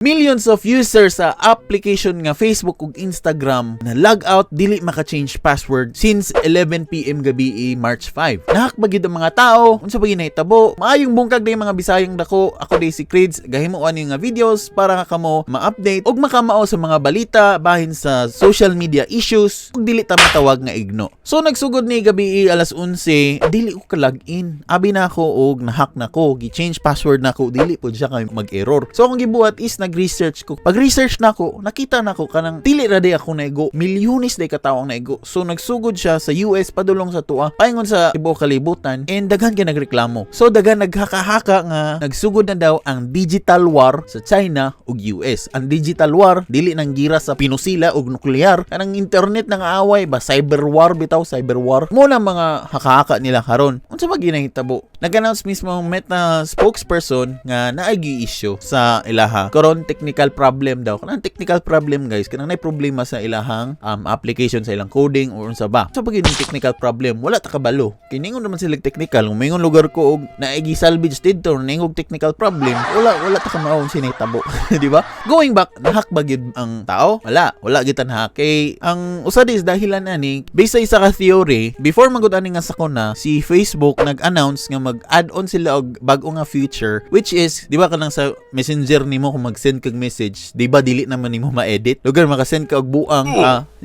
Millions of users sa application nga Facebook ug Instagram na log out dili maka-change password since 11 PM gabi March 5. Nahakbagid ang mga tao, unsa ba ginahitabo? Maayong bungkag day mga Bisayang dako. Ako day si Crids, gahimuan yung nga videos para kamo ma-update ug makamao sa mga balita bahin sa social media issues ug dili ta matawag nga igno. So nagsugod ni gabi alas 11, dili ko ka-login. Abi na ako og nahack na ko, gi-change password na ko, dili pud siya kay mag-error. So akong gibuhat is nag-research ko. Pag-research na ko, nakita na ko kanang dili ra day ako naigo. Milyones day katawang naigo. So nagsugod siya sa US padulong sa tuwa. Paingon sa tibuok kalibutan and daghan kay nagreklamo. So daghan naghaka-haka nga nagsugod na daw ang digital war sa China ug US. Ang digital war dili nang gira sa pinusila ug nuklear. Kanang internet nang away ba cyber war bitaw, cyber war. Mo na mga haka-haka nila karon. Unsa ba ginahitabo? Nag-announce mismo ang Meta spokesperson nga naagi issue sa ilaha. Karon technical problem daw. Kanang technical problem guys, kanang nay problema sa ilahang application sa ilang coding or unsa ba. Sa pagin technical problem, wala ta kabalo. Kiningon naman sila technical, kung mayingon lugar ko og naigi salvage dito or ningog technical problem, wala ta kamaon sinitabo, di ba? Going back, nahack ba gyud ang tao? Wala gyud hack. Kay ang usa dis dahilan ani, based sa isa ka theory, before magud ani nga sakuna, si Facebook nag-announce nga mag-add-on sila og bag-o nga feature which is, di ba kanang sa Messenger nimo kung mag-send kag message, di ba dili naman nimo ma-edit? Lugar maka-send ka og buang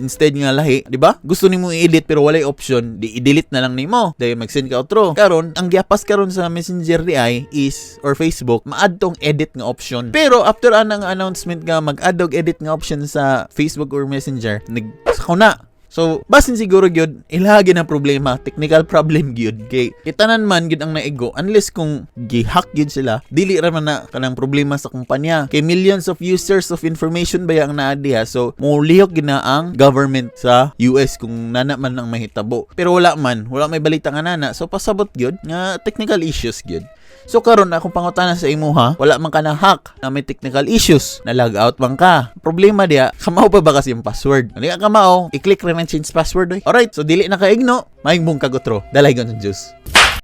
instead nga lahi, di ba? Gusto nimo i-edit pero walay option, di i-delete na lang nimo. Dahil mag-send ka outro. Karon, ang giapas karon sa Messenger di ay is or Facebook, ma-add tong edit nga option. Pero after anang announcement nga mag-add og edit nga option sa Facebook or Messenger, nagsakuna. So, basin siguro gyud ilagi na problema, technical problem gyud kay kitanan man gyud ang naigo unless kung gi-hack gyud sila, dili ra man na kanang problema sa kumpanya. Kay millions of users of information ba ang naa diha. So, mulihok gyud na ang government sa US kung nana man ang mahitabo. Pero wala may balita nga nana. So, pasabot gyud nga technical issues gyud. So karon akong pangutana sa imuha, wala man ka na hack na may technical issues, na log out man ka. Problema diya, kamao pa ba kasi yung password? Ano ka kamao? I-click rin ang change password. Alright, so dili na ka igno, maing bungkag utro. Dalay gon sa juice.